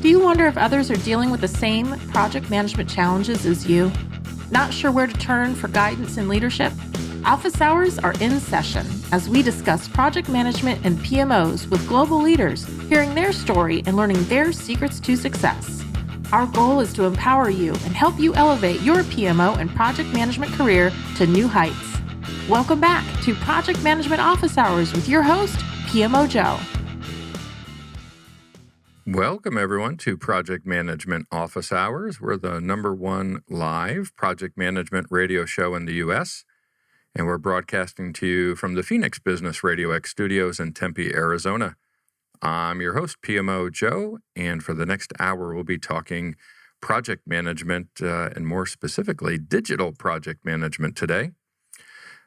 Do you wonder if others are dealing with the same project management challenges as you? Not sure where to turn for guidance and leadership? Office hours are in session as we discuss project management and PMOs with global leaders, hearing their story and learning their secrets to success. Our goal is to empower you and help you elevate your PMO and project management career to new heights. Welcome back to Project Management Office Hours with your host, PMO Joe. Welcome, everyone, to Project Management Office Hours. We're the #1 live project management radio show in the U.S., and we're broadcasting to you from the Phoenix Business RadioX studios in Tempe, Arizona. I'm your host, PMO Joe, and for the next hour, we'll be talking project management and more specifically, digital project management today.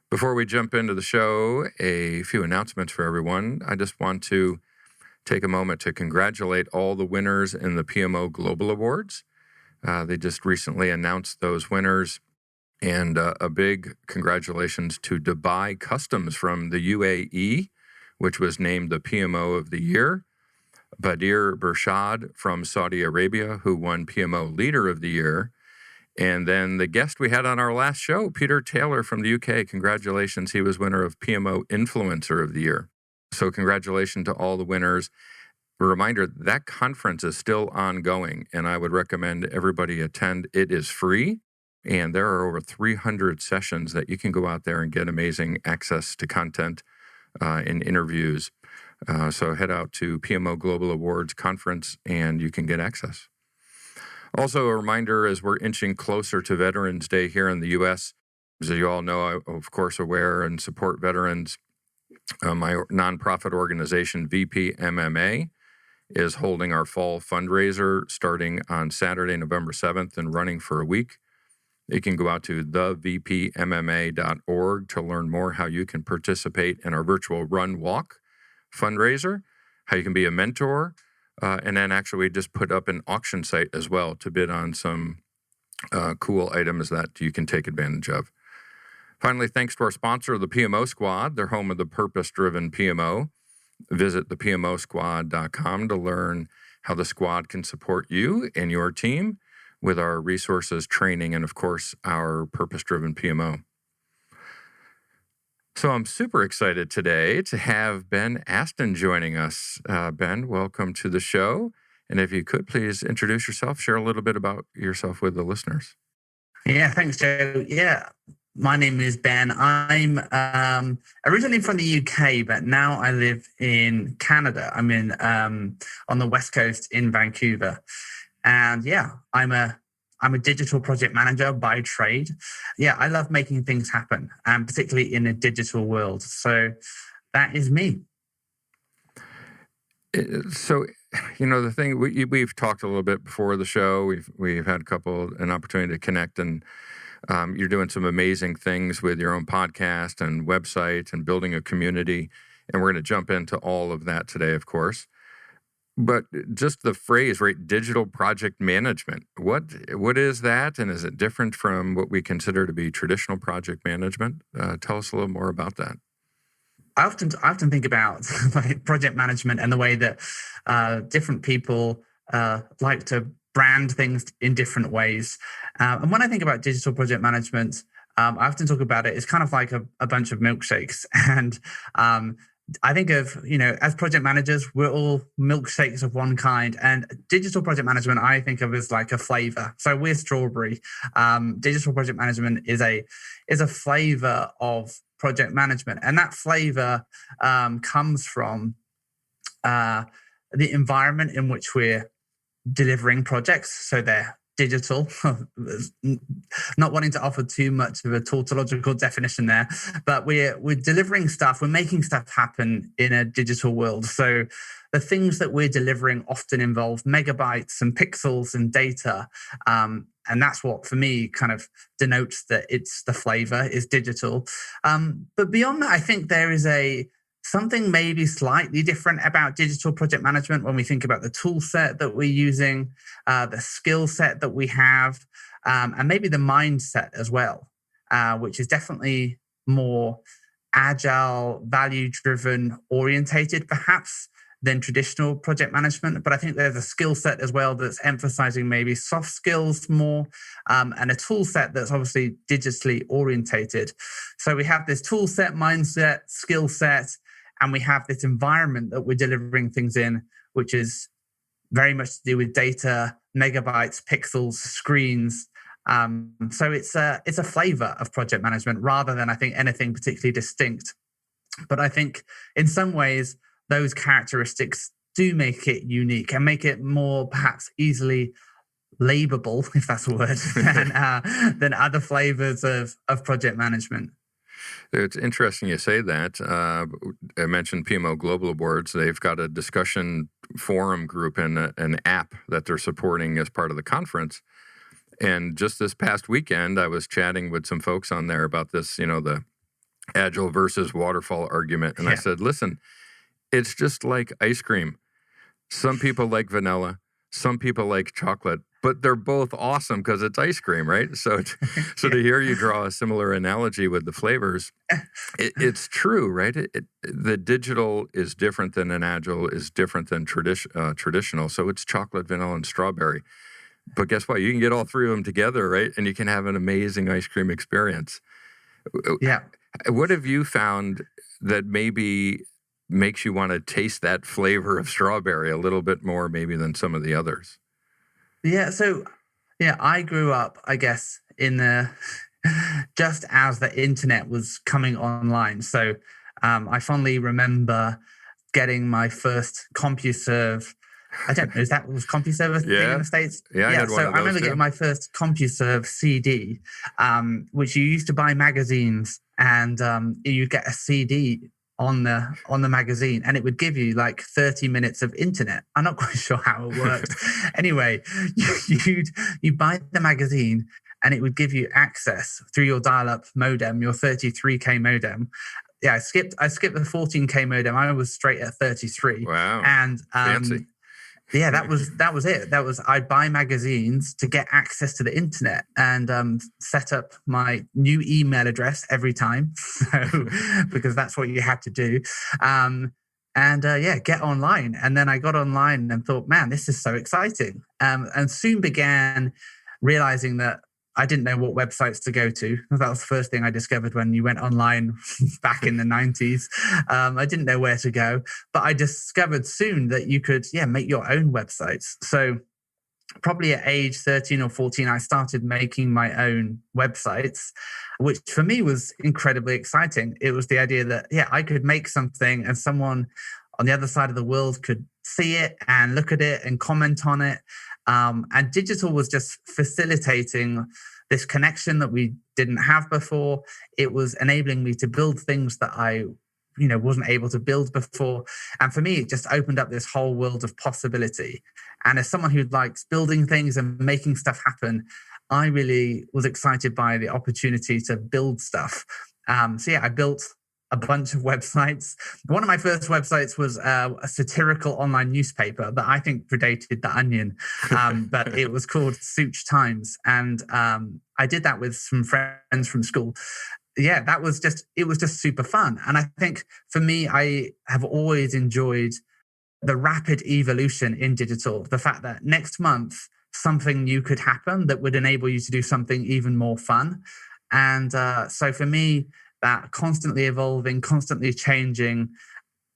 Before we jump into the show, a few announcements for everyone. I just want to take a moment to congratulate all the winners in the PMO Global Awards. They just recently announced those winners, and a big congratulations to Dubai Customs from the UAE, which was named the PMO of the Year, Badir Burshad from Saudi Arabia, who won PMO Leader of the Year, and then the guest we had on our last show, Peter Taylor from the UK, congratulations, he was winner of PMO Influencer of the Year. So congratulations to all the winners. A reminder, that conference is still ongoing, and I would recommend everybody attend. It is free, and there are over 300 sessions that you can go out there and get amazing access to content and interviews. So head out to PMO Global Awards Conference, and you can get access. Also, a reminder, as we're inching closer to Veterans Day here in the U.S., as you all know, I'm, of course, aware and support veterans. My nonprofit organization, VP MMA, is holding our fall fundraiser starting on Saturday, November 7th and running for a week. You can go out to thevpmma.org to learn more how you can participate in our virtual run walk fundraiser, how you can be a mentor, and then actually we just put up an auction site as well to bid on some cool items that you can take advantage of. Finally, thanks to our sponsor, the PMO Squad. They're home of the purpose-driven PMO. Visit thepmosquad.com to learn how the squad can support you and your team with our resources, training, and, of course, our purpose-driven PMO. So I'm super excited today to have Ben Aston joining us. Ben, welcome to the show. And if you could, please introduce yourself, share a little bit about yourself with the listeners. Yeah, thanks, Joe. Yeah. My name is Ben. I'm originally from the UK, but now I live in Canada. I'm in on the West Coast in Vancouver, and yeah, I'm a digital project manager by trade. Yeah, I love making things happen, and particularly in a digital world. So that is me. So, you know, the thing we've talked a little bit before the show. We've had an opportunity to connect, and you're doing some amazing things with your own podcast and website and building a community. And we're going to jump into all of that today, of course. But just the phrase, right, digital project management, what is that? And is it different from what we consider to be traditional project management? Tell us a little more about that. I often think about project management and the way that different people like to brand things in different ways. And when I think about digital project management, I often talk about it as kind of like a bunch of milkshakes. And I think of, as project managers, we're all milkshakes of one kind. And digital project management, I think of as like a flavor. So we're strawberry. Digital project management is a flavor of project management. And that flavor comes from the environment in which we're delivering projects. So they're digital, not wanting to offer too much of a tautological definition there, but we're delivering stuff, we're making stuff happen in a digital world. So the things that we're delivering often involve megabytes and pixels and data. And that's what, for me, kind of denotes that it's the flavor is digital. But beyond that, I think there is something maybe slightly different about digital project management when we think about the tool set that we're using, the skill set that we have, and maybe the mindset as well, which is definitely more agile, value-driven, orientated, perhaps, than traditional project management. But I think there's a skill set as well that's emphasizing maybe soft skills more, and a tool set that's obviously digitally orientated. So we have this tool set, mindset, skill set, and we have this environment that we're delivering things in, which is very much to do with data, megabytes, pixels, screens. So it's a flavor of project management rather than, I think, anything particularly distinct. But I think in some ways, those characteristics do make it unique and make it more perhaps easily labelable, if that's a word, than other flavors of project management. It's interesting you say that. I mentioned PMO Global Awards. They've got a discussion forum group and an app that they're supporting as part of the conference. And just this past weekend, I was chatting with some folks on there about this, the agile versus waterfall argument. And I said, listen, it's just like ice cream. Some people like vanilla, some people like chocolate, but they're both awesome because it's ice cream, right? So to hear you draw a similar analogy with the flavors, it's true, right? The digital is different than an agile, is different than traditional. So it's chocolate, vanilla, and strawberry. But guess what? You can get all three of them together, right? And you can have an amazing ice cream experience. Yeah. What have you found that maybe makes you want to taste that flavor of strawberry a little bit more maybe than some of the others? Yeah. So, I grew up, I guess, in just as the internet was coming online. So I fondly remember getting my first CompuServe. I don't know, was CompuServe a thing in the States? Yeah, I had one of those I remember getting my first CompuServe CD, which you used to buy magazines, and you get a CD on the magazine, and it would give you like 30 minutes of internet. I'm not quite sure how it worked. Anyway, you buy the magazine, and it would give you access through your dial-up modem, your 33K modem. Yeah, I skipped the 14K modem. I was straight at 33. Wow, and fancy. Yeah, that was it. I'd buy magazines to get access to the internet and set up my new email address every time, because that's what you had to do. Get online. And then I got online and thought, man, this is so exciting. And soon began realizing that I didn't know what websites to go to. That was the first thing I discovered when you went online back in the 90s. I didn't know where to go, but I discovered soon that you could, make your own websites. So probably at age 13 or 14, I started making my own websites, which for me was incredibly exciting. It was the idea that, I could make something and someone on the other side of the world could see it and look at it and comment on it. And digital was just facilitating this connection that we didn't have before. It was enabling me to build things that I, wasn't able to build before. And for me, it just opened up this whole world of possibility. And as someone who likes building things and making stuff happen, I really was excited by the opportunity to build stuff. I built a bunch of websites. One of my first websites was a satirical online newspaper that I think predated The Onion, but it was called Such Times. And I did that with some friends from school. Yeah, it was just super fun. And I think for me, I have always enjoyed the rapid evolution in digital. The fact that next month, something new could happen that would enable you to do something even more fun. And so for me, that constantly evolving, constantly changing,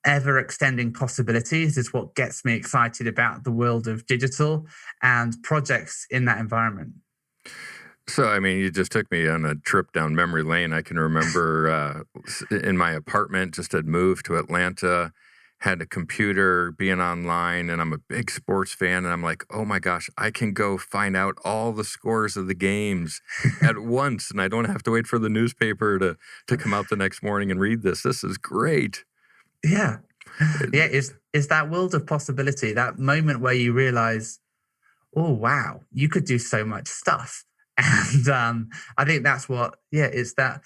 ever extending possibilities is what gets me excited about the world of digital and projects in that environment. So, you just took me on a trip down memory lane. I can remember in my apartment, just had moved to Atlanta, had a computer, being online, and I'm a big sports fan. And I'm like, oh my gosh, I can go find out all the scores of the games at once. And I don't have to wait for the newspaper to come out the next morning and read this. This is great. Yeah. Yeah. It's that world of possibility, that moment where you realize, oh, wow, you could do so much stuff. And I think that's what, it's that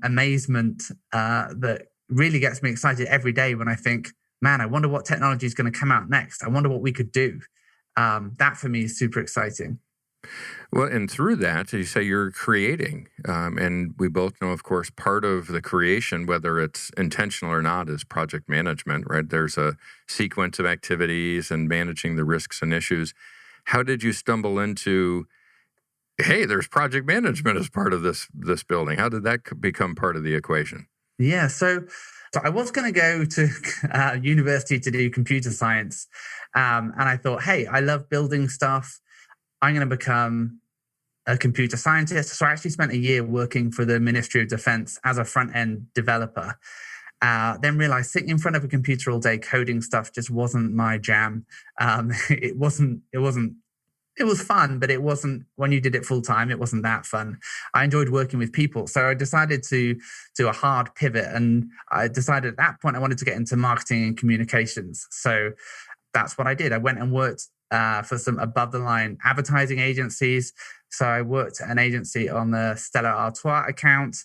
amazement that really gets me excited every day when I think, man, I wonder what technology is going to come out next. I wonder what we could do. That for me is super exciting. Well, and through that, you say you're creating. And we both know, of course, part of the creation, whether it's intentional or not, is project management, right? There's a sequence of activities and managing the risks and issues. How did you stumble into, hey, there's project management as part of this building? How did that become part of the equation? Yeah, so I was going to go to university to do computer science, and I thought, hey, I love building stuff. I'm going to become a computer scientist. So I actually spent a year working for the Ministry of Defense as a front end developer. Then realized sitting in front of a computer all day coding stuff just wasn't my jam. It wasn't. It was fun, but it wasn't, when you did it full time, it wasn't that fun. I enjoyed working with people. So I decided to do a hard pivot. And I decided at that point I wanted to get into marketing and communications. So that's what I did. I went and worked for some above the line advertising agencies. So I worked at an agency on the Stella Artois account.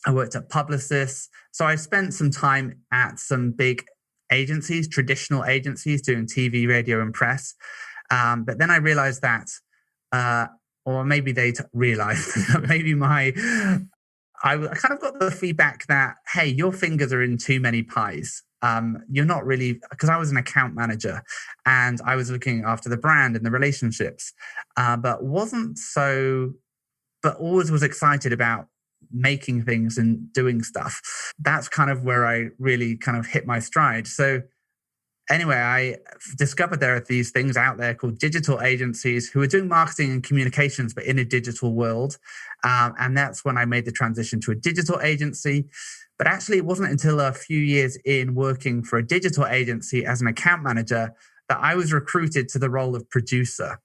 I worked at Publicis. So I spent some time at some big agencies, traditional agencies, doing TV, radio, and press. But then I realized that, or maybe they realized, maybe I kind of got the feedback that, hey, your fingers are in too many pies. You're not really, because I was an account manager and I was looking after the brand and the relationships, but always was excited about making things and doing stuff. That's kind of where I really kind of hit my stride. So anyway, I discovered there are these things out there called digital agencies who are doing marketing and communications, but in a digital world. And that's when I made the transition to a digital agency. But actually, it wasn't until a few years in working for a digital agency as an account manager that I was recruited to the role of producer.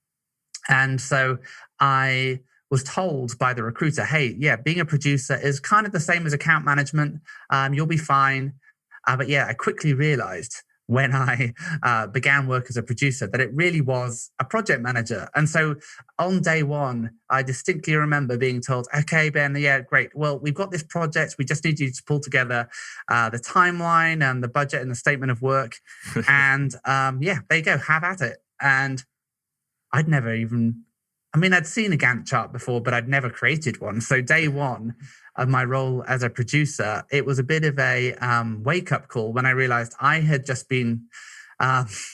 And so I was told by the recruiter, hey, yeah, being a producer is kind of the same as account management. You'll be fine. But yeah, I quickly realized when I began work as a producer that it really was a project manager. And so on day one, I distinctly remember being told, okay, Ben, yeah, great. Well, we've got this project. We just need you to pull together the timeline and the budget and the statement of work. And yeah, there you go, have at it. And I'd seen a Gantt chart before, but I'd never created one. So day one of my role as a producer, it was a bit of a wake-up call when I realized I had just been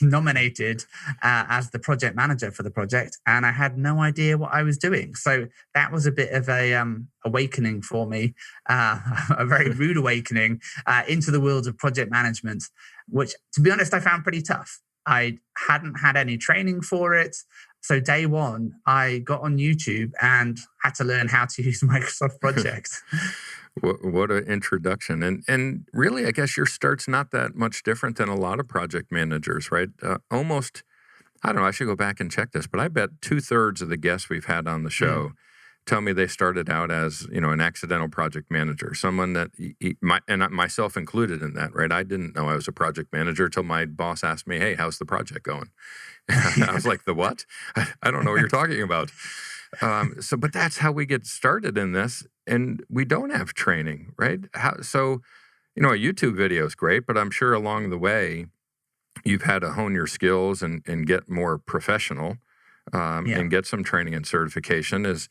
nominated as the project manager for the project, and I had no idea what I was doing. So that was a bit of a awakening for me, a very rude awakening into the world of project management, which, to be honest, I found pretty tough. I hadn't had any training for it. So day one, I got on YouTube and had to learn how to use Microsoft Project. What an introduction. And really, I guess your start's not that much different than a lot of project managers, right? Almost, I don't know, I should go back and check this, but I bet 2/3 of the guests we've had on the show tell me they started out as, an accidental project manager, someone that, and myself included in that, right? I didn't know I was a project manager until my boss asked me, hey, how's the project going? I was like, the what? I don't know what you're talking about. But that's how we get started in this, and we don't have training, right? So, a YouTube video is great, but I'm sure along the way, you've had to hone your skills and get more professional and get some training and certification. As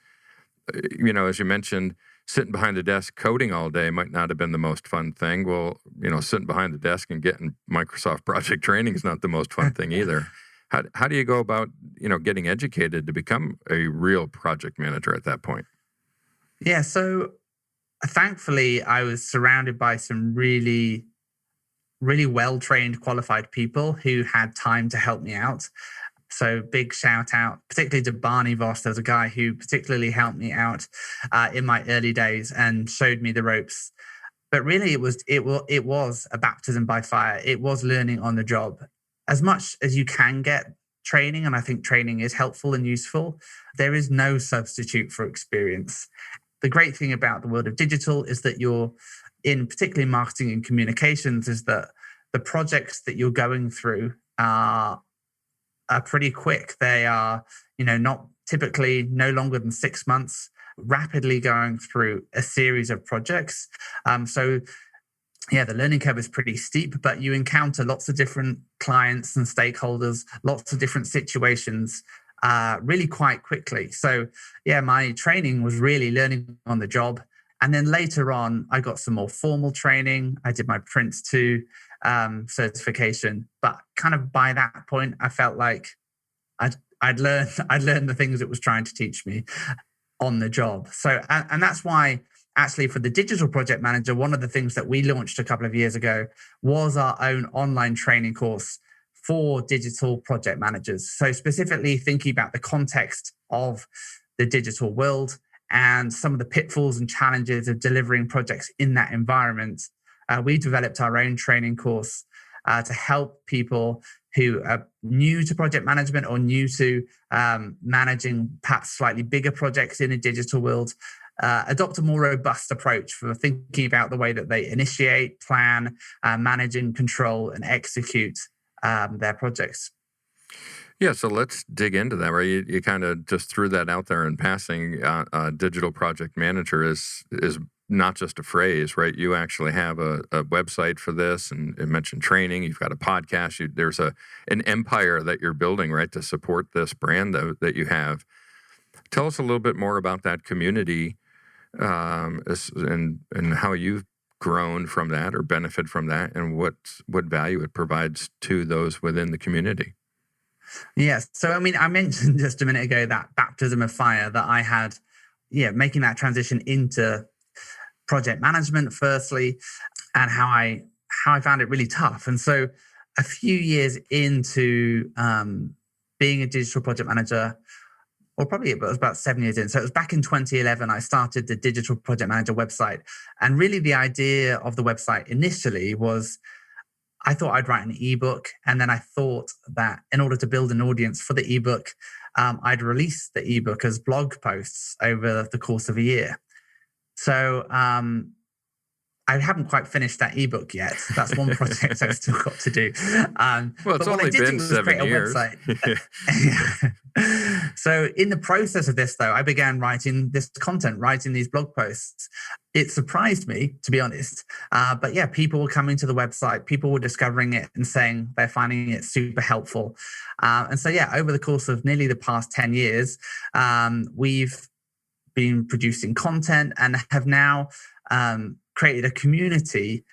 you mentioned, sitting behind the desk coding all day might not have been the most fun thing. Well, sitting behind the desk and getting Microsoft project training is not the most fun thing either. How do you go about, getting educated to become a real project manager at that point? Yeah, so thankfully, I was surrounded by some really, really well-trained, qualified people who had time to help me out. So big shout out, particularly to Barney Voss. There's a guy who particularly helped me out in my early days and showed me the ropes. But really, it was a baptism by fire. It was learning on the job. As much as you can get training, and I think training is helpful and useful, there is no substitute for experience. The great thing about the world of digital is that you're in, particularly marketing and communications, is that the projects that you're going through are pretty quick. They are, not typically no longer than 6 months, rapidly going through a series of projects. So yeah, the learning curve is pretty steep, but you encounter lots of different clients and stakeholders, lots of different situations. really quite quickly. So yeah, my training was really learning on the job. And then later on, I got some more formal training. I did my Prince 2 certification. But kind of by that point, I felt like I'd learned the things it was trying to teach me on the job. So, and that's why actually for the digital project manager, one of the things that we launched a couple of years ago was our own online training course for digital project managers. So specifically thinking about the context of the digital world and some of the pitfalls and challenges of delivering projects in that environment. We developed our own training course to help people who are new to project management or new to managing perhaps slightly bigger projects in a digital world, adopt a more robust approach for thinking about the way that they initiate, plan, manage and control and execute their projects. Yeah, so let's dig into that, right? You kind of just threw that out there in passing. Digital project manager is not just a phrase, right? You actually have a website for this, and it mentioned training. You've got a podcast. There's an empire that you're building, right, to support this brand that you have. Tell us a little bit more about that community and how you've grown from that or benefit from that, and what value it provides to those within the community. Yes. So, I mean, I mentioned just a minute ago that baptism of fire that I had, making that transition into project management firstly, and how I found it really tough. And so a few years into being a digital project manager, or probably it was about 7 years in. So it was back in 2011, I started the Digital Project Manager website. And really the idea of the website initially was I thought I'd write an ebook. And then I thought that in order to build an audience for the ebook, I'd release the ebook as blog posts over the course of a year. So I haven't quite finished that ebook yet. That's one project I've still got to do. Well, it's only been 7 years. So in the process of this, though, I began writing this content, writing these blog posts. It surprised me, to be honest. But yeah, people were coming to the website. People were discovering it and saying they're finding it super helpful. And so, yeah, over the course of nearly the past 10 years, we've been producing content and have now created a community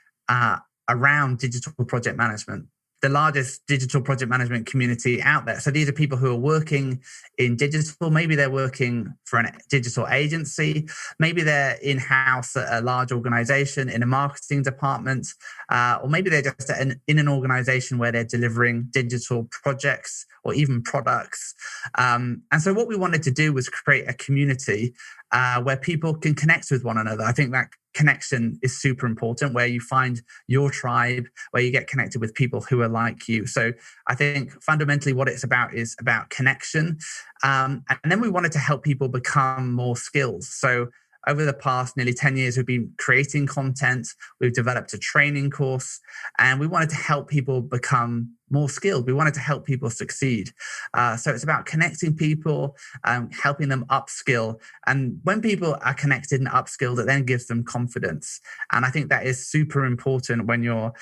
around digital project management, the largest digital project management community out there. So these are people who are working in digital. Maybe they're working for a digital agency. Maybe they're in-house at a large organization in a marketing department, or maybe they're just in an organization where they're delivering digital projects or even products. And so what we wanted to do was create a community where people can connect with one another. I think that connection is super important, where you find your tribe, where you get connected with people who are like you. So I think fundamentally what it's about is about connection. And then we wanted to help people become more skilled. So over the past nearly 10 years, we've been creating content. We've developed a training course, and we wanted to help people become more skilled. We wanted to help people succeed. So it's about connecting people, helping them upskill. And when people are connected and upskilled, it then gives them confidence. And I think that is super important when you're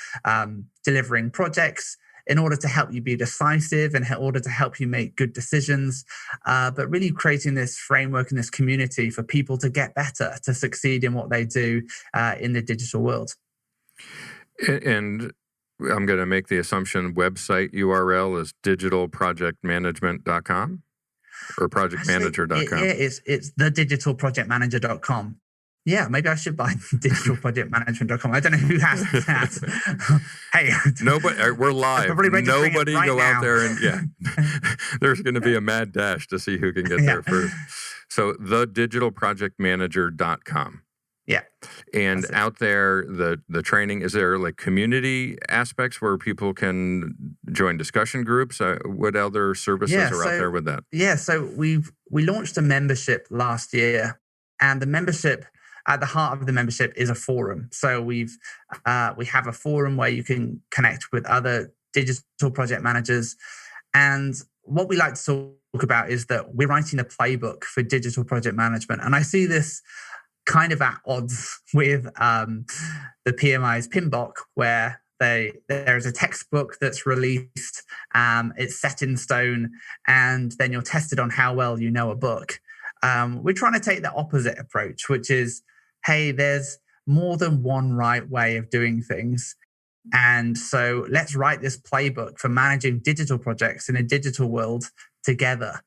delivering projects, in order to help you be decisive and in order to help you make good decisions, but really creating this framework and this community for people to get better, to succeed in what they do in the digital world. And I'm going to make the assumption website URL is digitalprojectmanagement.com or projectmanager.com. It's thedigitalprojectmanager.com. Yeah, maybe I should buy digitalprojectmanagement.com. I don't know who has that. Hey, nobody. We're live. Nobody go out there and there's going to be a mad dash to see who can get there first. So thedigitalprojectmanager.com. Yeah. And out there, the training, is there like community aspects where people can join discussion groups? What other services are out there with that? Yeah, so we launched a membership last year, and the membership, at the heart of the membership is a forum. So we have a forum where you can connect with other digital project managers. And what we like to talk about is that we're writing a playbook for digital project management. And I see this kind of at odds with the PMI's PMBOK, where there's a textbook that's released, it's set in stone, and then you're tested on how well you know a book. We're trying to take the opposite approach, which is, hey, there's more than one right way of doing things. And so let's write this playbook for managing digital projects in a digital world together.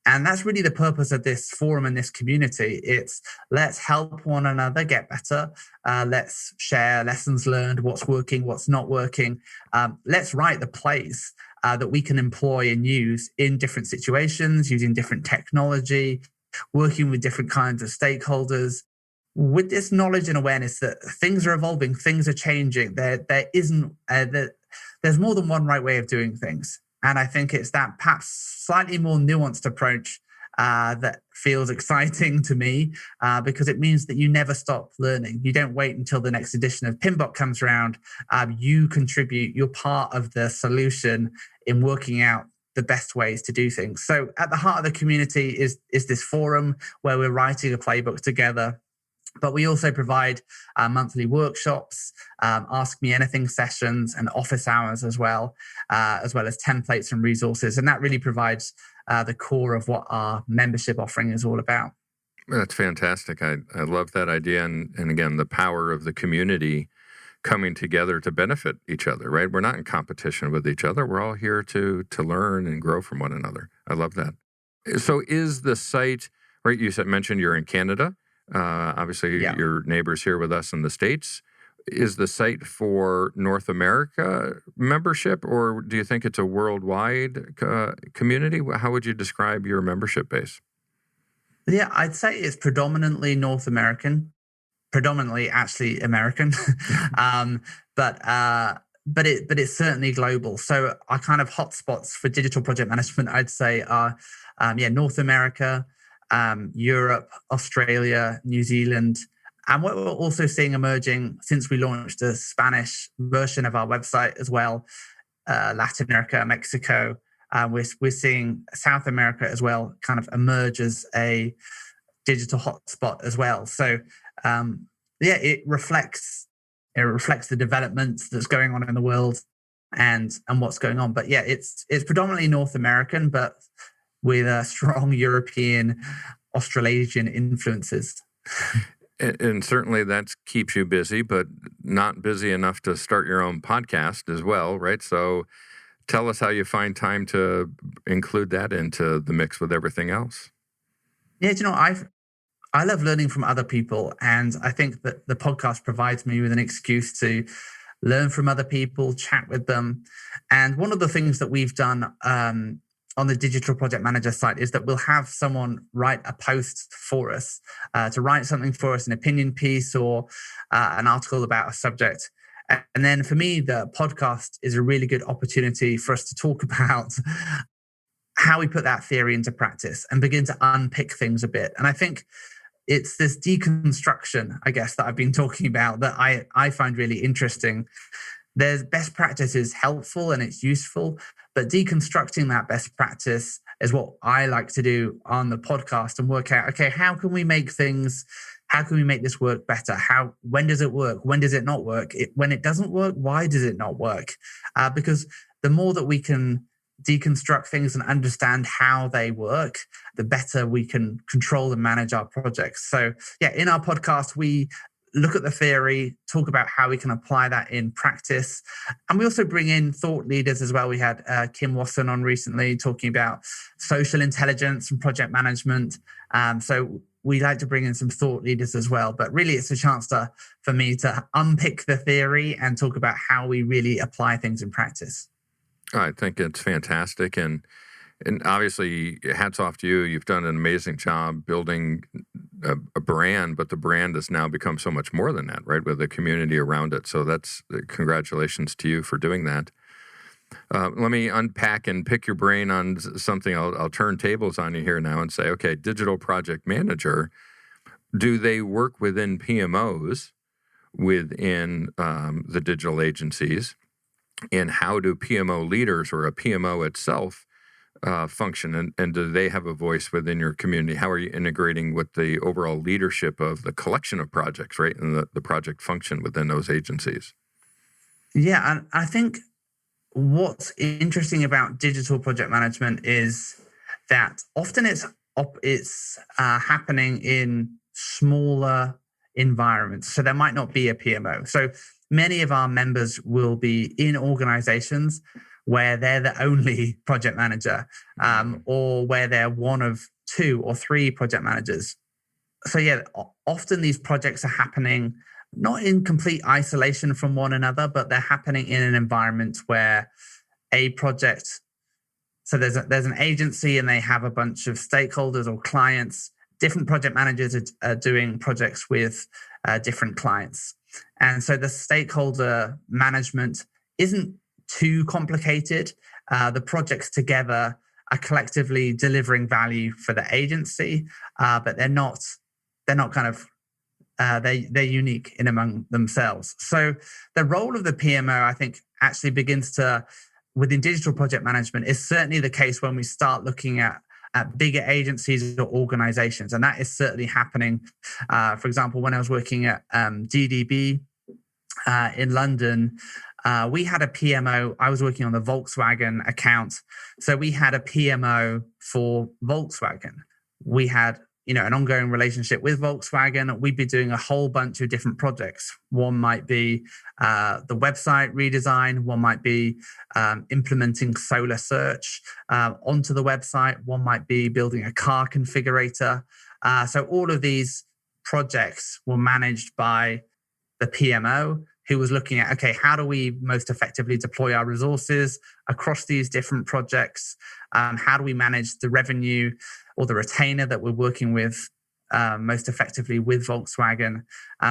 And that's really the purpose of this forum and this community. It's let's help one another get better. Let's share lessons learned, what's working, what's not working. Let's write the plays that we can employ and use in different situations, using different technology, working with different kinds of stakeholders, with this knowledge and awareness that things are evolving, things are changing. There's more than one right way of doing things. And I think it's that perhaps slightly more nuanced approach that feels exciting to me because it means that you never stop learning. You don't wait until the next edition of Pinbot comes around. You contribute. You're part of the solution in working out the best ways to do things. So at the heart of the community is this forum where we're writing a playbook together. But we also provide monthly workshops, Ask Me Anything sessions, and office hours as well as templates and resources. And that really provides the core of what our membership offering is all about. That's fantastic. I love that idea. And again, the power of the community coming together to benefit each other, right? We're not in competition with each other. We're all here to learn and grow from one another. I love that. So is the site, right, you mentioned you're in Canada. Obviously, your neighbors here with us in the States. Is the site for North America membership, or do you think it's a worldwide community? How would you describe your membership base? Yeah, I'd say it's predominantly North American, predominantly actually American, but it's certainly global. So our kind of hotspots for digital project management, I'd say, are North America, Europe, Australia, New Zealand. And what we're also seeing emerging since we launched the Spanish version of our website as well, Latin America, Mexico, we're seeing South America as well kind of emerge as a digital hotspot as well. So it reflects the development that's going on in the world and what's going on. But it's predominantly North American, but with a strong European, Australasian influences. And certainly that keeps you busy, but not busy enough to start your own podcast as well, right? So tell us how you find time to include that into the mix with everything else. Yeah, I love learning from other people, and I think that the podcast provides me with an excuse to learn from other people, chat with them. And one of the things that we've done on the Digital Project Manager site is that we'll have someone write a post for us, to write something for us, an opinion piece or an article about a subject. And then for me, the podcast is a really good opportunity for us to talk about how we put that theory into practice and begin to unpick things a bit. And I think it's this deconstruction, I guess, that I've been talking about that I find really interesting. There's best practice is helpful and it's useful, but deconstructing that best practice is what I like to do on the podcast and work out, okay, how can we make this work better? When does it work? When does it not work? When it doesn't work, why does it not work? Because the more that we can deconstruct things and understand how they work, the better we can control and manage our projects. So in our podcast, we look at the theory, talk about how we can apply that in practice. And we also bring in thought leaders as well. We had Kim Wasson on recently talking about social intelligence and project management. So we like to bring in some thought leaders as well. But really, it's a chance for me to unpick the theory and talk about how we really apply things in practice. I think it's fantastic. And obviously, hats off to you. You've done an amazing job building a brand, but the brand has now become so much more than that, right, with the community around it. So that's congratulations to you for doing that. Let me unpack and pick your brain on something. I'll turn tables on you here now and say, okay, digital project manager, do they work within PMOs within the digital agencies? And how do PMO leaders or a PMO itself function, and do they have a voice within your community? How are you integrating with the overall leadership of the collection of projects, right, and the project function within those agencies? Yeah, and I think what's interesting about digital project management is that often it's happening in smaller environments. So there might not be a PMO. So many of our members will be in organizations where they're the only project manager, or where they're one of two or three project managers. So yeah, often these projects are happening not in complete isolation from one another, but they're happening in an environment where a project, so there's an agency and they have a bunch of stakeholders or clients. Different project managers are doing projects with different clients, and so the stakeholder management isn't too complicated. The projects together are collectively delivering value for the agency, but they're not kind of they're unique in among themselves. So the role of the PMO, I think, actually begins to, within digital project management, is certainly the case when we start looking at bigger agencies or organizations. And that is certainly happening. For example, when I was working at DDB in London, we had a PMO. I was working on the Volkswagen account. So we had a PMO for Volkswagen. We had an ongoing relationship with Volkswagen. We'd be doing a whole bunch of different projects. One might be the website redesign. One might be implementing solar search onto the website. One might be building a car configurator. So all of these projects were managed by the PMO, who was looking at, okay, how do we most effectively deploy our resources across these different projects? How do we manage the revenue or the retainer that we're working with most effectively with Volkswagen?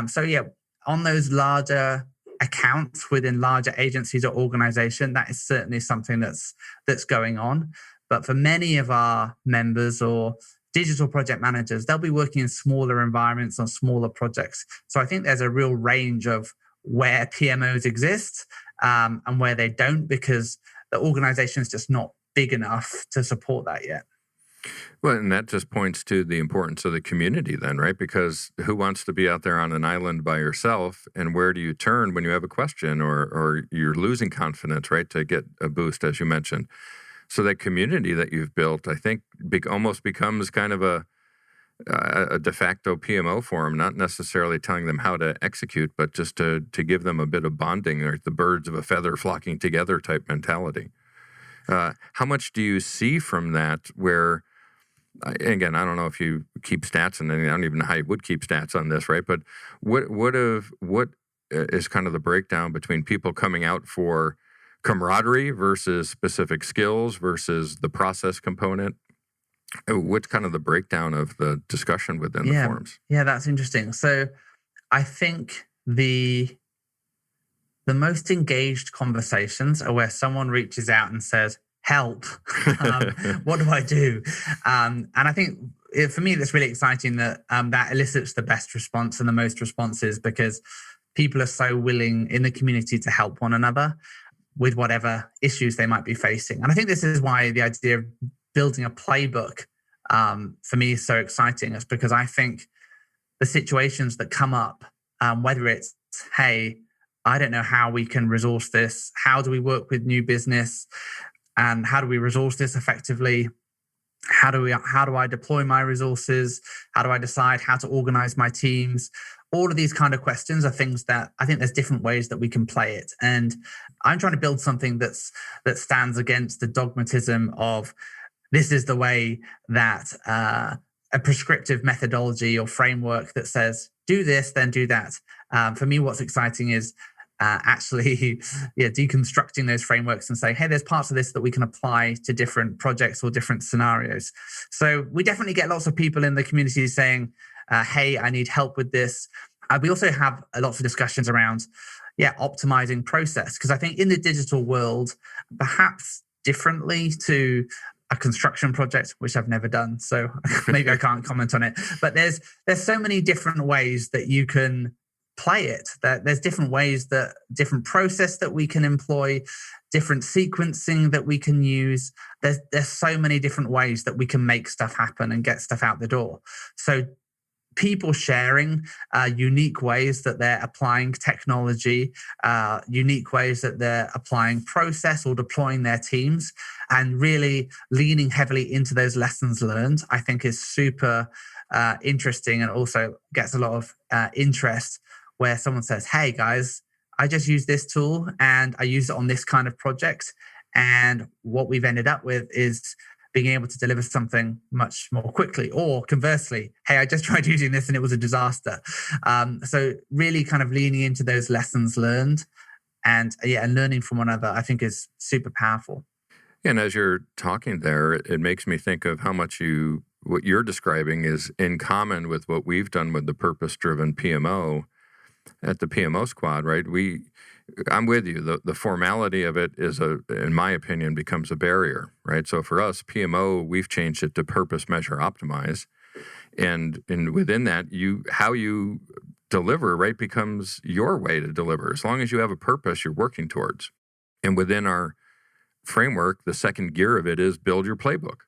So yeah, on those larger accounts within larger agencies or organization, that is certainly something that's going on. But for many of our members or digital project managers, they'll be working in smaller environments on smaller projects. So I think there's a real range of where PMOs exist and where they don't, because the organization is just not big enough to support that yet. Well, and that just points to the importance of the community then, right? Because who wants to be out there on an island by yourself, and where do you turn when you have a question or you're losing confidence, right, to get a boost, as you mentioned? So that community that you've built, I think, almost becomes kind of a de facto PMO for them, not necessarily telling them how to execute, but just to give them a bit of bonding, or the birds of a feather flocking together type mentality. How much do you see from that where, again, I don't know if you keep stats, and I don't even know how you would keep stats on this, right? But what is kind of the breakdown between people coming out for camaraderie versus specific skills versus the process component? What's kind of the breakdown of the discussion within the forums? Yeah, that's interesting. So I think the most engaged conversations are where someone reaches out and says, help, what do I do? And I think for me, it's really exciting that that elicits the best response and the most responses, because people are so willing in the community to help one another with whatever issues they might be facing. And I think this is why the idea of building a playbook for me is so exciting, is because I think the situations that come up, whether it's, hey, I don't know how we can resource this, how do we work with new business, and how do we resource this effectively? How do I deploy my resources? How do I decide how to organize my teams? All of these kind of questions are things that I think there's different ways that we can play it. And I'm trying to build something that stands against the dogmatism of this is the way, that a prescriptive methodology or framework that says do this, then do that. For me, what's exciting is actually deconstructing those frameworks and say, hey, there's parts of this that we can apply to different projects or different scenarios. So we definitely get lots of people in the community saying, hey, I need help with this. We also have lots of discussions around optimizing process, because I think in the digital world, perhaps differently to a construction project, which I've never done, so maybe I can't comment on it, but there's so many different ways that you can play it. That there's different ways, that different process that we can employ, different sequencing that we can use. There's so many different ways that we can make stuff happen and get stuff out the door. So people sharing unique ways that they're applying technology, unique ways that they're applying process or deploying their teams, and really leaning heavily into those lessons learned, I think is super interesting, and also gets a lot of interest where someone says, hey guys, I just used this tool and I used it on this kind of project. And what we've ended up with is being able to deliver something much more quickly. Or conversely, hey, I just tried using this and it was a disaster. So really kind of leaning into those lessons learned and learning from one another, I think is super powerful. And as you're talking there, it makes me think of how much what you're describing is in common with what we've done with the purpose-driven PMO at the PMO squad, right? I'm with you. The formality of it in my opinion, becomes a barrier, right? So for us, PMO, we've changed it to purpose, measure, optimize. And within that, how you deliver, right, becomes your way to deliver. As long as you have a purpose you're working towards. And within our framework, the second gear of it is build your playbook,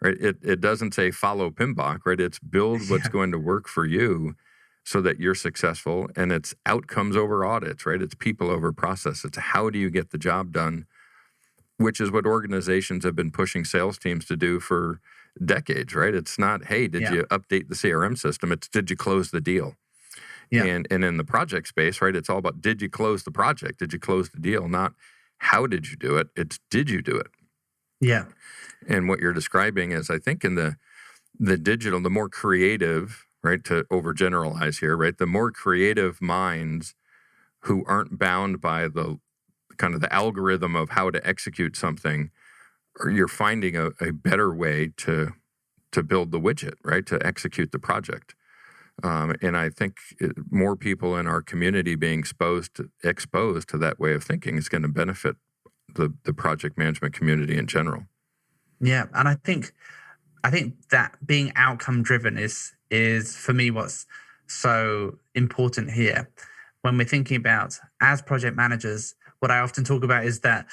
right? It doesn't say follow PMBOK, right? It's build what's going to work for you so that you're successful, and it's outcomes over audits, right? It's people over process. It's how do you get the job done, which is what organizations have been pushing sales teams to do for decades, right? It's not, hey, did you update the CRM system? It's did you close the deal? Yeah. And in the project space, right, it's all about did you close the project? Did you close the deal? Not how did you do it? It's did you do it? Yeah. And what you're describing is, I think in the digital, the more creative, right, to overgeneralize here, right, the more creative minds who aren't bound by the kind of the algorithm of how to execute something, you're finding a better way to build the widget, right, to execute the project. And I think more people in our community being exposed to that way of thinking is going to benefit the project management community in general. Yeah, and I think that being outcome driven is for me what's so important here. When we're thinking about as project managers, what I often talk about is that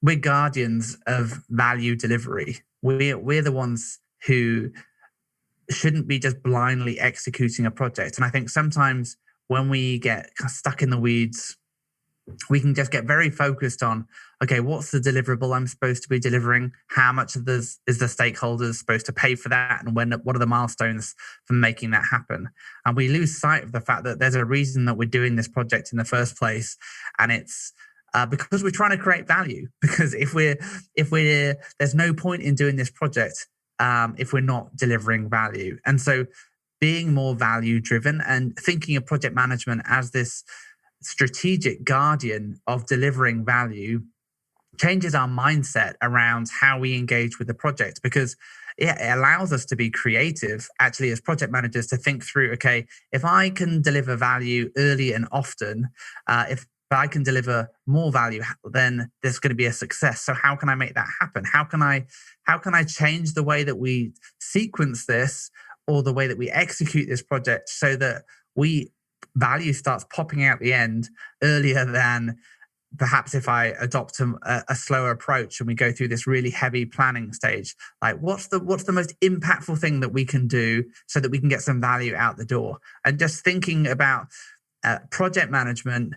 we're guardians of value delivery. We're the ones who shouldn't be just blindly executing a project. And I think sometimes when we get stuck in the weeds, we can just get very focused on, okay, what's the deliverable I'm supposed to be delivering? How much of this is the stakeholders supposed to pay for that? And what are the milestones for making that happen? And we lose sight of the fact that there's a reason that we're doing this project in the first place. And it's because we're trying to create value. Because if there's no point in doing this project if we're not delivering value. And so being more value driven and thinking of project management as this strategic guardian of delivering value changes our mindset around how we engage with the project, because it allows us to be creative actually as project managers to think through, okay, if I can deliver value early and often, if I can deliver more value, then there's going to be a success. So how can I make that happen? How can I change the way that we sequence this or the way that we execute this project so that value starts popping out the end earlier than perhaps if I adopt a slower approach and we go through this really heavy planning stage. Like what's the most impactful thing that we can do so that we can get some value out the door? And just thinking about project management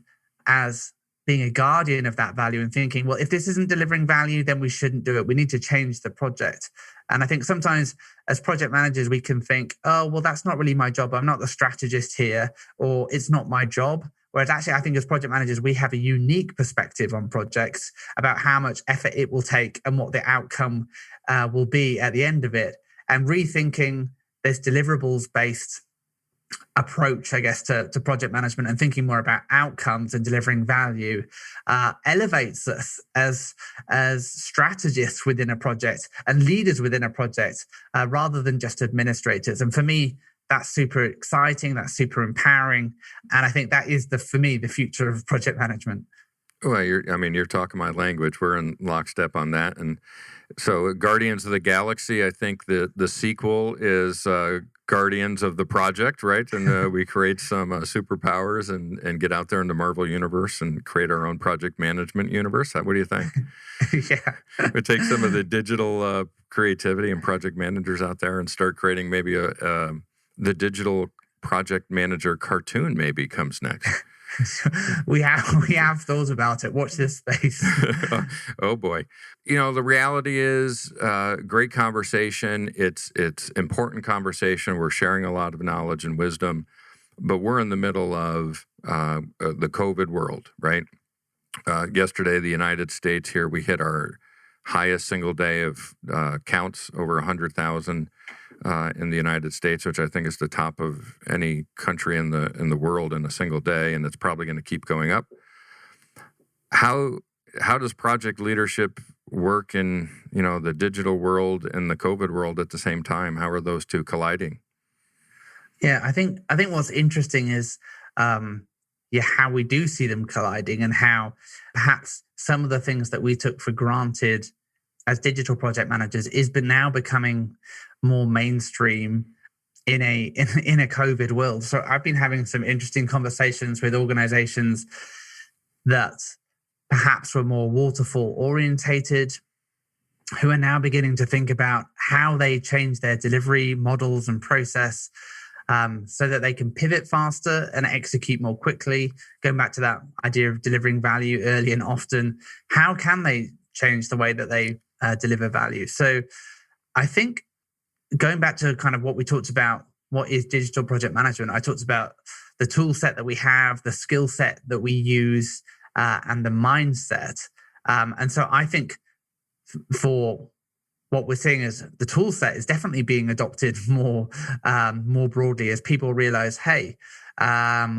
as being a guardian of that value and thinking, well, if this isn't delivering value, then we shouldn't do it. We need to change the project. And I think sometimes as project managers, we can think, oh, well, that's not really my job. I'm not the strategist here, or it's not my job. Whereas actually, I think as project managers, we have a unique perspective on projects about how much effort it will take and what the outcome will be at the end of it. And rethinking this deliverables-based approach, I guess, to project management and thinking more about outcomes and delivering value elevates us as strategists within a project and leaders within a project rather than just administrators. And for me, that's super exciting. That's super empowering. And I think that is for me, the future of project management. Well, you're talking my language. We're in lockstep on that. And so Guardians of the Galaxy, I think the sequel is Guardians of the Project, right? And we create some superpowers and get out there in the Marvel universe and create our own project management universe. What do you think? Yeah. We take some of the digital creativity and project managers out there and start creating maybe a the digital project manager cartoon maybe comes next. we have thought about it. Watch this space. Oh boy. The reality is great conversation. It's important conversation. We're sharing a lot of knowledge and wisdom, but we're in the middle of the COVID world, right? Yesterday, the United States here, we hit our highest single day of counts, over 100,000 in the United States, which I think is the top of any country in the world in a single day, and it's probably going to keep going up. How does project leadership work in the digital world and the COVID world at the same time? How are those two colliding? Yeah, I think what's interesting is how we do see them colliding, and how perhaps some of the things that we took for granted as digital project managers is now becoming more mainstream in a COVID world. So I've been having some interesting conversations with organizations that perhaps were more waterfall orientated, who are now beginning to think about how they change their delivery models and process so that they can pivot faster and execute more quickly. Going back to that idea of delivering value early and often, how can they change the way that they deliver value? So I think going back to kind of what we talked about, what is digital project management? I talked about the tool set that we have, the skill set that we use, and the mindset. And so I think for what we're seeing is the tool set is definitely being adopted more broadly as people realize, hey,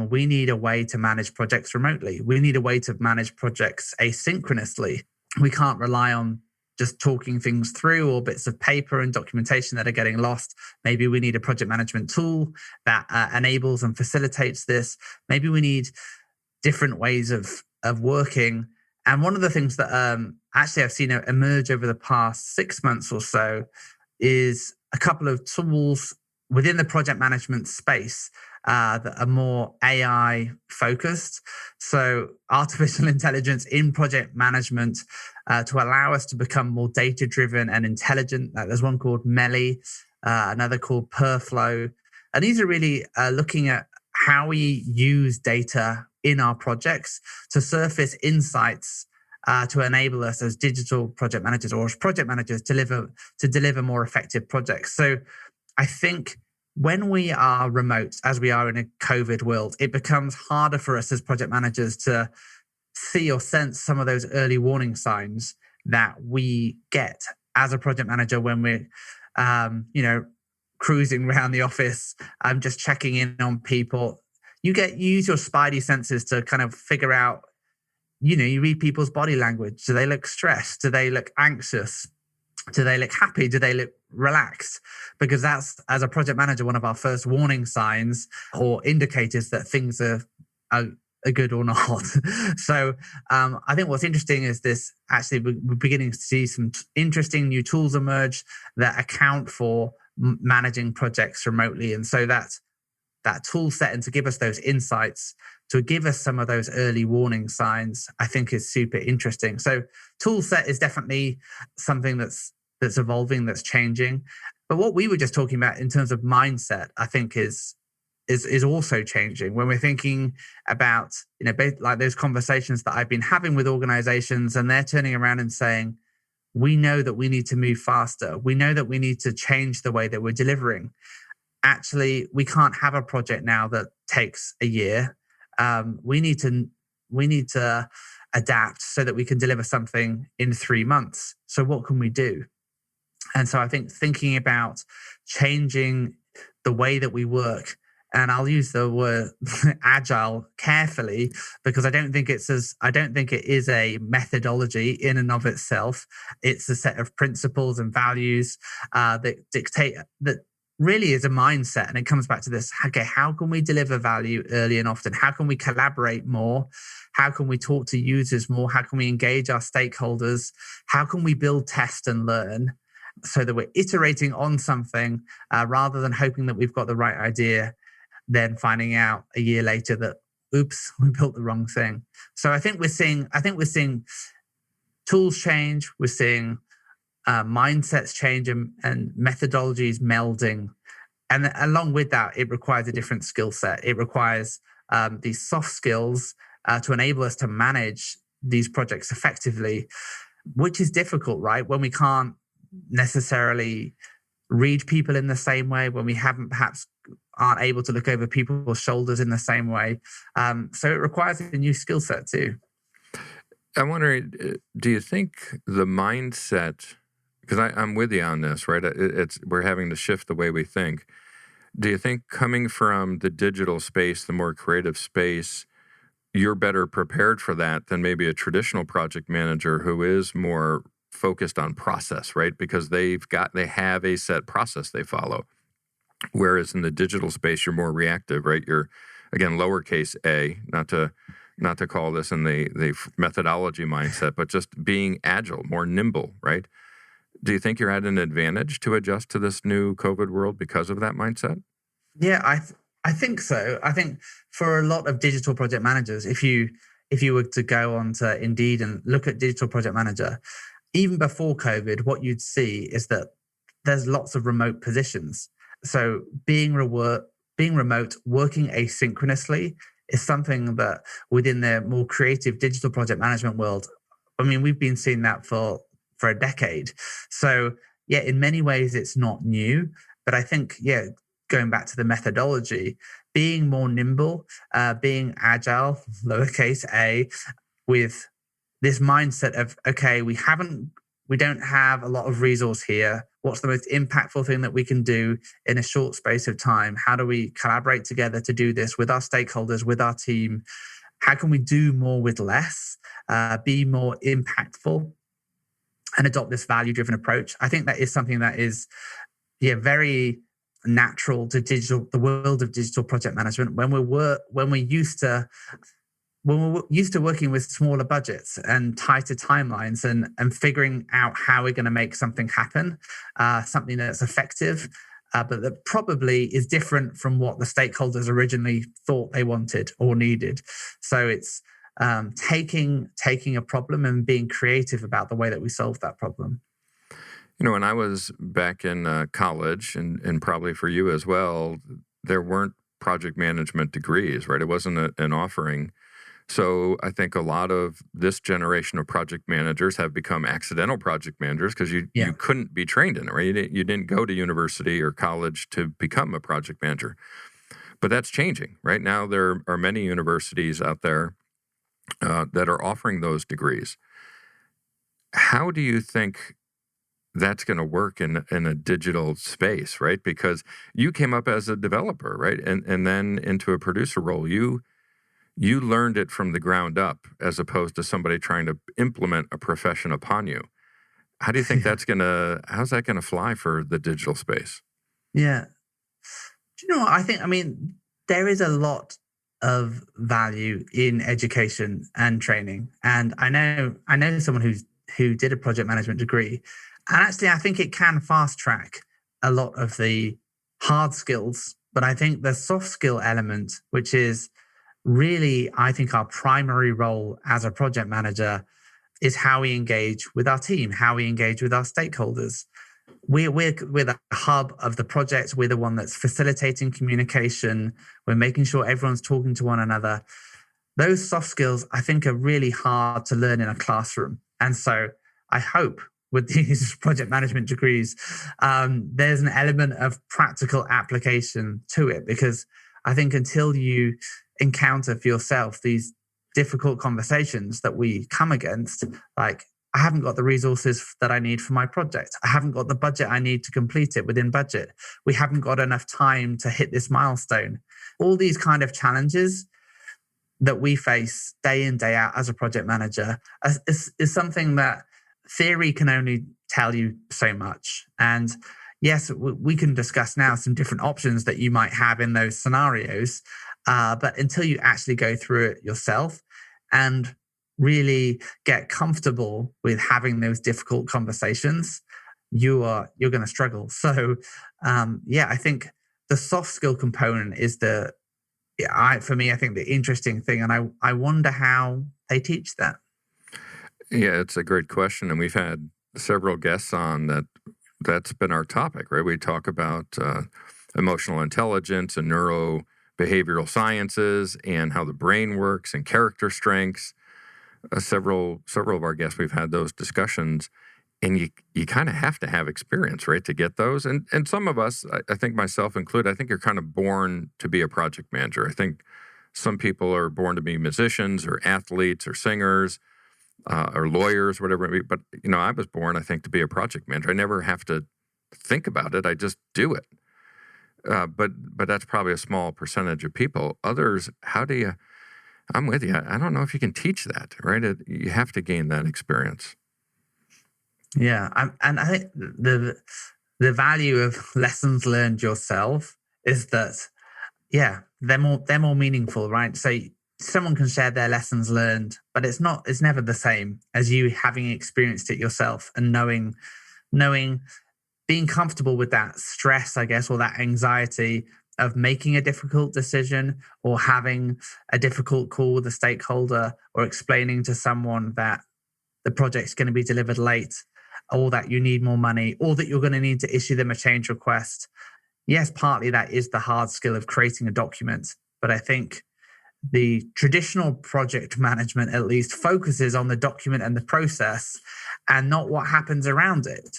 we need a way to manage projects remotely. We need a way to manage projects asynchronously. We can't rely on just talking things through or bits of paper and documentation that are getting lost. Maybe we need a project management tool that enables and facilitates this. Maybe we need different ways of working. And one of the things that actually I've seen emerge over the past 6 months or so is a couple of tools within the project management space that are more AI focused. So artificial intelligence in project management to allow us to become more data driven and intelligent. There's one called Melly, another called Perflow. And these are really looking at how we use data in our projects to surface insights to enable us as digital project managers or as project managers to deliver more effective projects. So I think when we are remote, as we are in a COVID world, it becomes harder for us as project managers to see or sense some of those early warning signs that we get as a project manager when we're, cruising around the office. I'm just checking in on people. You use your spidey senses to kind of figure out, you read people's body language. Do they look stressed? Do they look anxious? Do they look happy? Do they look relaxed? Because that's, as a project manager, one of our first warning signs or indicators that things are good or not. So I think what's interesting is this, actually, we're beginning to see some interesting new tools emerge that account for managing projects remotely. And so that tool set, and to give us those insights, to give us some of those early warning signs, I think is super interesting. So tool set is definitely something that's evolving, that's changing. But what we were just talking about in terms of mindset, I think is also changing when we're thinking about, like those conversations that I've been having with organizations, and they're turning around and saying, we know that we need to move faster. We know that we need to change the way that we're delivering. Actually, we can't have a project now that takes a year. We need to adapt so that we can deliver something in 3 months. So what can we do? And so I think thinking about changing the way that we work, and I'll use the word agile carefully, because I don't think it is a methodology in and of itself. It's a set of principles and values that dictate, that really is a mindset. And it comes back to this, okay, how can we deliver value early and often? How can we collaborate more? How can we talk to users more? How can we engage our stakeholders? How can we build, test, and learn so that we're iterating on something rather than hoping that we've got the right idea, then finding out a year later that, oops, we built the wrong thing. So I think we're seeing tools change. We're seeing mindsets change and methodologies melding. And along with that, it requires a different skill set. It requires these soft skills to enable us to manage these projects effectively, which is difficult, right? When we can't necessarily read people in the same way, when we haven't perhaps aren't able to look over people's shoulders in the same way. So it requires a new skill set too. I'm wondering, do you think the mindset, because I'm with you on this, right? We're having to shift the way we think. Do you think coming from the digital space, the more creative space, you're better prepared for that than maybe a traditional project manager who is more focused on process, right? Because they have a set process they follow. Whereas in the digital space, you're more reactive, right? You're, again, lowercase a, not to call this in the methodology mindset, but just being agile, more nimble, right? Do you think you're at an advantage to adjust to this new COVID world because of that mindset? Yeah, I think so. I think for a lot of digital project managers, if you were to go on to Indeed and look at digital project manager, even before COVID, what you'd see is that there's lots of remote positions. So being remote, working asynchronously is something that within the more creative digital project management world, I mean, we've been seeing that for a decade. So yeah, in many ways it's not new, but I think, yeah, going back to the methodology, being more nimble, being agile, lowercase a, with this mindset of, okay, we don't have a lot of resource here. What's the most impactful thing that we can do in a short space of time? How do we collaborate together to do this with our stakeholders, with our team? How can we do more with less, be more impactful, and adopt this value-driven approach? I think that is something that is, very natural to the world of digital project management. When we're used to working with smaller budgets and tighter timelines and figuring out how we're going to make something happen, something that's effective, but that probably is different from what the stakeholders originally thought they wanted or needed. So it's taking a problem and being creative about the way that we solve that problem. When I was back in college, and probably for you as well, there weren't project management degrees, right? It wasn't an offering. So I think a lot of this generation of project managers have become accidental project managers because you couldn't be trained in it, right? You didn't go to university or college to become a project manager. But that's changing. Right now, there are many universities out there that are offering those degrees. How do you think that's going to work in a digital space, right? Because you came up as a developer, right? And then into a producer role. You learned it from the ground up as opposed to somebody trying to implement a profession upon you. How do you think how's that going to fly for the digital space? Yeah. Do you know what I mean, there is a lot of value in education and training. And I know someone who did a project management degree. And actually, I think it can fast track a lot of the hard skills. But I think the soft skill element, which is really, I think, our primary role as a project manager, is how we engage with our team, how we engage with our stakeholders. We're the hub of the project. We're the one that's facilitating communication. We're making sure everyone's talking to one another. Those soft skills, I think, are really hard to learn in a classroom. And so I hope with these project management degrees, there's an element of practical application to it, because I think until you encounter for yourself these difficult conversations that we come against, like, I haven't got the resources that I need for my project. I haven't got the budget I need to complete it within budget. We haven't got enough time to hit this milestone. All these kind of challenges that we face day in, day out as a project manager is something that theory can only tell you so much. And yes, we can discuss now some different options that you might have in those scenarios. But until you actually go through it yourself and really get comfortable with having those difficult conversations, you're going to struggle. So, I think the soft skill component is for me, I think the interesting thing, and I wonder how they teach that. Yeah, it's a great question, and we've had several guests on that's been our topic, right? We talk about emotional intelligence and neurobehavioral sciences and how the brain works and character strengths. Several of our guests, we've had those discussions, and you kind of have to have experience, right, to get those. And some of us, I think myself included, I think you're kind of born to be a project manager. I think some people are born to be musicians or athletes or singers or lawyers, whatever it may be. But, I was born, I think, to be a project manager. I never have to think about it. I just do it. But that's probably a small percentage of people. Others, I'm with you. I don't know if you can teach that, right? You have to gain that experience. Yeah. And I think the value of lessons learned yourself is that, they're more meaningful, right? So someone can share their lessons learned, but it's never the same as you having experienced it yourself and knowing, being comfortable with that stress, I guess, or that anxiety of making a difficult decision or having a difficult call with a stakeholder or explaining to someone that the project's going to be delivered late or that you need more money or that you're going to need to issue them a change request. Yes, partly that is the hard skill of creating a document, but I think the traditional project management at least focuses on the document and the process and not what happens around it.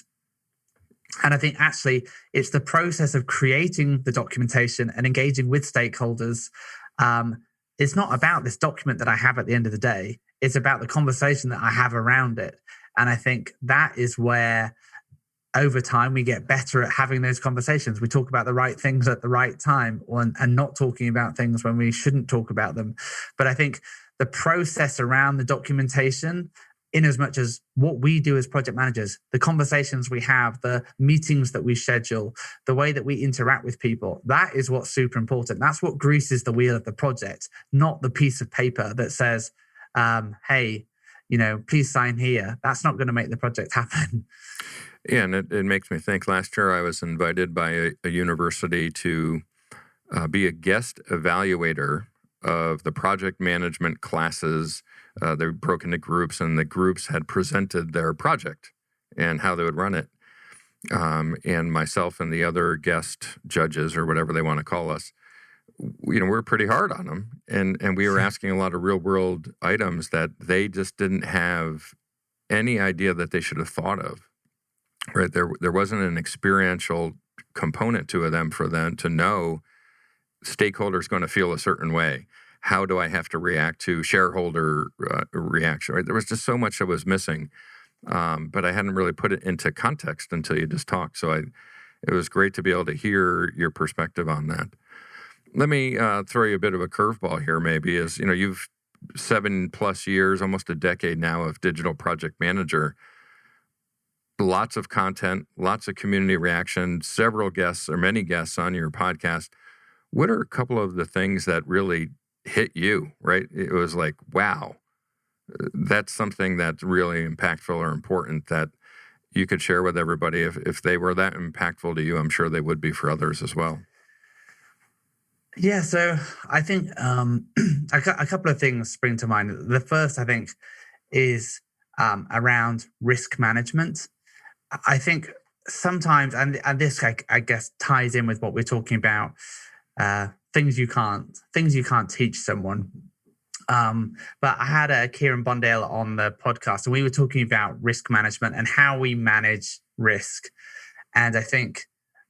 And I think actually it's the process of creating the documentation and engaging with stakeholders. It's not about this document that I have at the end of the day. It's about the conversation that I have around it. And I think that is where over time we get better at having those conversations. We talk about the right things at the right time and not talking about things when we shouldn't talk about them. But I think the process around the documentation, in as much as what we do as project managers, the conversations we have, the meetings that we schedule, the way that we interact with people, that is what's super important. That's what greases the wheel of the project, not the piece of paper that says, hey, please sign here. That's not going to make the project happen. Yeah, and it makes me think, last year I was invited by a university to be a guest evaluator of the project management classes. They were broken into groups, and the groups had presented their project and how they would run it. And myself and the other guest judges, or whatever they want to call us, we were pretty hard on them. And we were asking a lot of real world items that they just didn't have any idea that they should have thought of. Right? There wasn't an experiential component to them for them to know stakeholders going to feel a certain way. How do I have to react to shareholder reaction? Right? There was just so much that was missing, but I hadn't really put it into context until you just talked. So it was great to be able to hear your perspective on that. Let me throw you a bit of a curveball here. Maybe is you've 7+ years, almost a decade now of digital project manager. Lots of content, lots of community reaction, several guests or many guests on your podcast. What are a couple of the things that really hit you, right? It was like, wow, that's something that's really impactful or important that you could share with everybody. If they were that impactful to you, I'm sure they would be for others as well. Yeah, so I think a couple of things spring to mind. The first, I think, is around risk management. I think sometimes, and this I guess ties in with what we're talking about, things you can't teach someone. But I had Kieran Bondale on the podcast, and we were talking about risk management and how we manage risk. And I think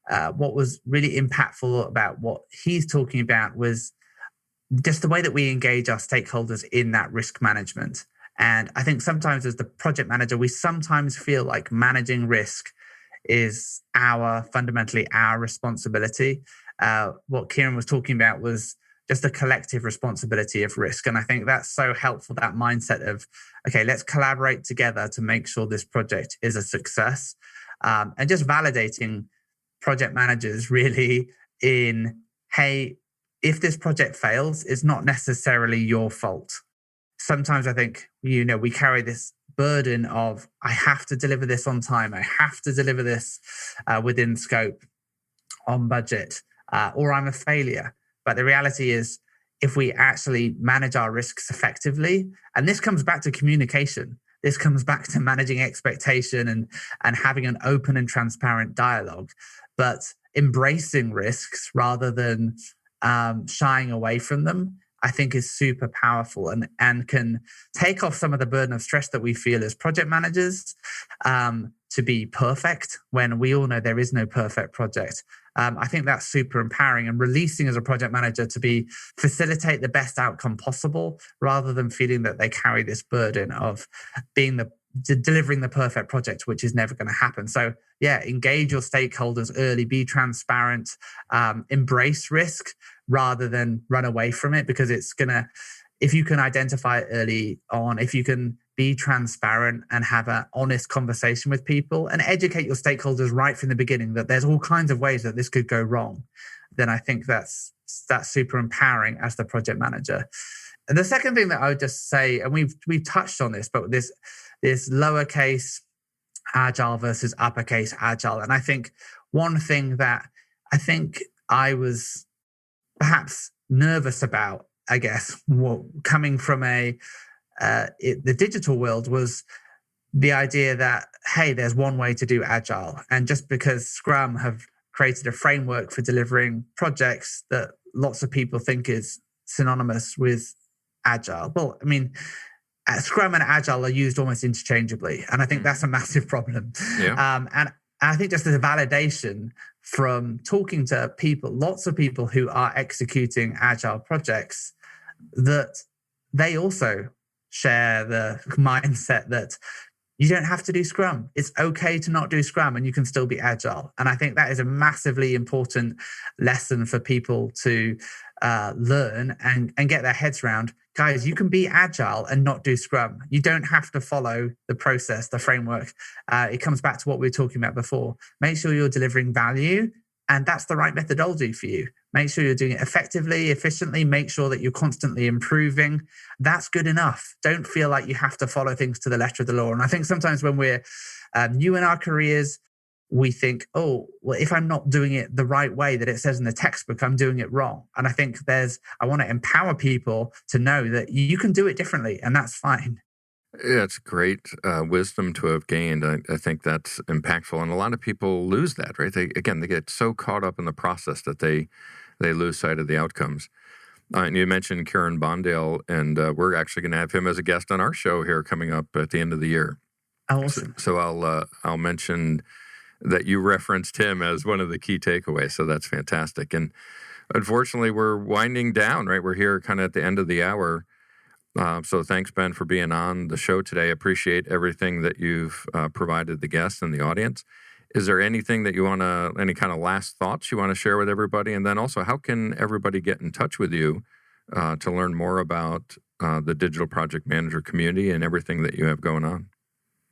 what was really impactful about what he's talking about was just the way that we engage our stakeholders in that risk management. And I think sometimes as the project manager, we sometimes feel like managing risk is fundamentally our responsibility. What Kieran was talking about was just the collective responsibility of risk. And I think that's so helpful, that mindset of, okay, let's collaborate together to make sure this project is a success. And just validating project managers really in, hey, if this project fails, it's not necessarily your fault. Sometimes I think, we carry this burden of, I have to deliver this on time. I have to deliver this within scope, on budget, or I'm a failure. But the reality is, if we actually manage our risks effectively, and this comes back to communication, this comes back to managing expectation and having an open and transparent dialogue, but embracing risks rather than shying away from them, I think is super powerful and can take off some of the burden of stress that we feel as project managers to be perfect when we all know there is no perfect project. I think that's super empowering and releasing as a project manager to facilitate the best outcome possible rather than feeling that they carry this burden of delivering the perfect project, which is never going to happen. So yeah, engage your stakeholders early, be transparent, embrace risk rather than run away from it, because if you can identify it early on, if you can be transparent and have an honest conversation with people and educate your stakeholders right from the beginning that there's all kinds of ways that this could go wrong, then I think that's super empowering as the project manager. And the second thing that I would just say, and we've touched on this, but this lowercase agile versus uppercase agile. And I think one thing that I think I was perhaps nervous about, I guess, coming from the digital world, was the idea that, hey, there's one way to do agile. And just because Scrum have created a framework for delivering projects that lots of people think is synonymous with agile. Well, I mean, Scrum and agile are used almost interchangeably. And I think that's a massive problem. Yeah. And I think just as a validation from talking to people, lots of people who are executing agile projects, that they also share the mindset that you don't have to do Scrum. It's okay to not do Scrum and you can still be agile. And I think that is a massively important lesson for people to learn and get their heads around. Guys, you can be agile and not do Scrum. You don't have to follow the process, the framework. It comes back to what we were talking about before. Make sure you're delivering value, and that's the right methodology for you. Make sure you're doing it effectively, efficiently. Make sure that you're constantly improving. That's good enough. Don't feel like you have to follow things to the letter of the law. And I think sometimes when we're new in our careers, we think, oh, well, if I'm not doing it the right way that it says in the textbook, I'm doing it wrong. And I think I want to empower people to know that you can do it differently, and that's fine. Yeah, it's great wisdom to have gained. I think that's impactful. And a lot of people lose that, right? They get so caught up in the process that they lose sight of the outcomes. And you mentioned Kieran Bondale, and we're actually going to have him as a guest on our show here coming up at the end of the year. Awesome. So I'll mention that you referenced him as one of the key takeaways. So that's fantastic. And unfortunately, we're winding down, right? We're here kind of at the end of the hour. So thanks, Ben, for being on the show today. Appreciate everything that you've provided the guests and the audience. Is there anything that any kind of last thoughts you want to share with everybody? And then also, how can everybody get in touch with you to learn more about the digital project manager community and everything that you have going on?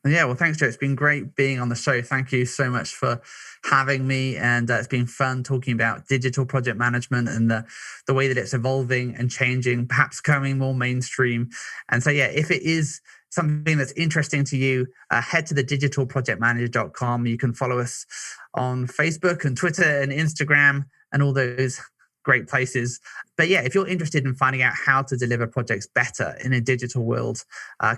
Yeah, well, thanks, Joe. It's been great being on the show. Thank you so much for having me. And it's been fun talking about digital project management and the way that it's evolving and changing, perhaps becoming more mainstream. And so, yeah, if it is something that's interesting to you, head to the digitalprojectmanager.com. You can follow us on Facebook and Twitter and Instagram and all those great places. But yeah, if you're interested in finding out how to deliver projects better in a digital world,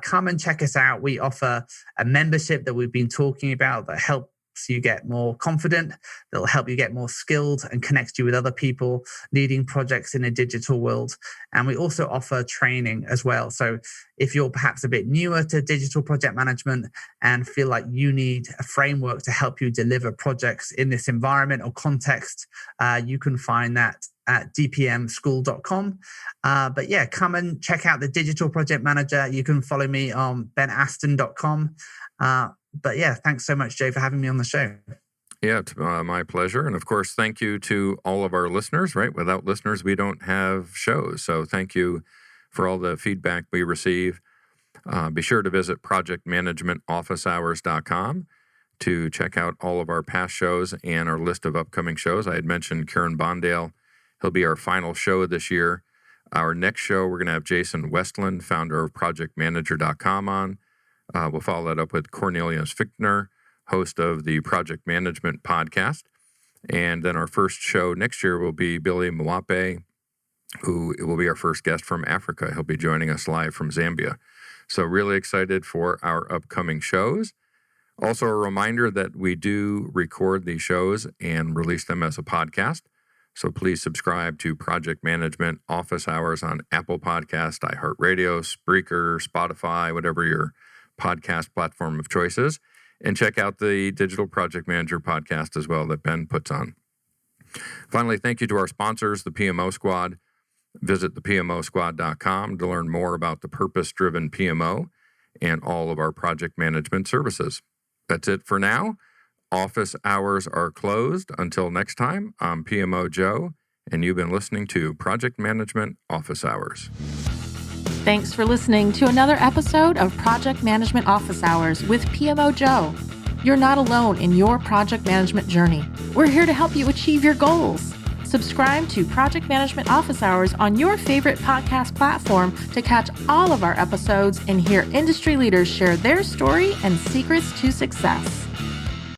come and check us out. We offer a membership that we've been talking about that helps you get more confident, that'll help you get more skilled and connect you with other people leading projects in a digital world. And we also offer training as well. So if you're perhaps a bit newer to digital project management and feel like you need a framework to help you deliver projects in this environment or context, you can find that at dpmschool.com. But yeah, come and check out the Digital Project Manager. You can follow me on benaston.com. But yeah, thanks so much, Jay, for having me on the show. Yeah, it's my pleasure. And of course, thank you to all of our listeners, right? Without listeners, we don't have shows. So thank you for all the feedback we receive. Be sure to visit projectmanagementofficehours.com to check out all of our past shows and our list of upcoming shows. I had mentioned Kieran Bondale. He'll be our final show this year. Our next show, we're going to have Jason Westland, founder of projectmanager.com on. We'll follow that up with Cornelius Fichtner, host of the Project Management Podcast. And then our first show next year will be Billy Mwape, who will be our first guest from Africa. He'll be joining us live from Zambia. So really excited for our upcoming shows. Also, a reminder that we do record these shows and release them as a podcast. So please subscribe to Project Management Office Hours on Apple Podcast, iHeartRadio, Spreaker, Spotify, whatever your podcast platform of choice is. And check out the Digital Project Manager podcast as well that Ben puts on. Finally, thank you to our sponsors, the PMO Squad. Visit thepmosquad.com to learn more about the purpose-driven PMO and all of our project management services. That's it for now. Office hours are closed. Until next time, I'm PMO Joe, and you've been listening to Project Management Office Hours. Thanks for listening to another episode of Project Management Office Hours with PMO Joe. You're not alone in your project management journey. We're here to help you achieve your goals. Subscribe to Project Management Office Hours on your favorite podcast platform to catch all of our episodes and hear industry leaders share their story and secrets to success.